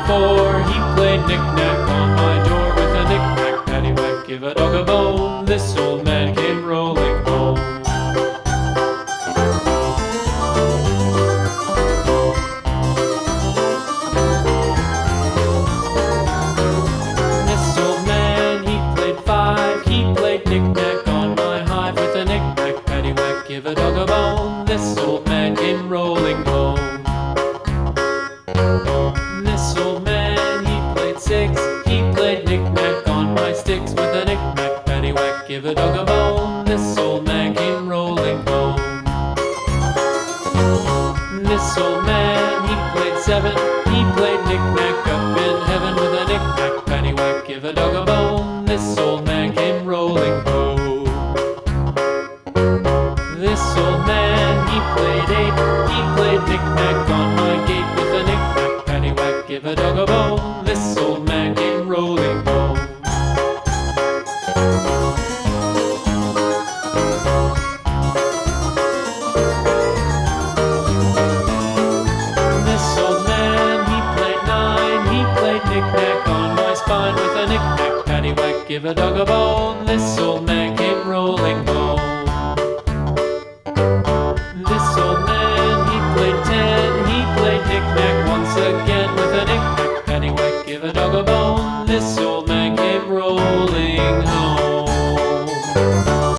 4, he played knick-knack on my door with a knick-knack, paddywhack, give a dog a bone. This old man came rolling home. This old man, he played 5, he played knick-knack on my hive with a knick-knack, paddywhack, give a dog a bone. This old man came rolling home. This old man, he played 6, he played knick-knack on my sticks with a knick-knack, paddywhack, give a dog a bone. This old man came rolling home. This old man, he played 7, he played knick-knack up in heaven with a knick-knack, paddywhack, give a dog a bone. This old man came rolling home. This old man, he played 8, he played knick-knack on my gate with a knick-knack, paddywhack, give a dog a bone. This old man came rolling home. This old man, he played 9, he played knick-knack on my spine with a knick-knack, paddywhack, give a dog a bone. This old man came rolling home.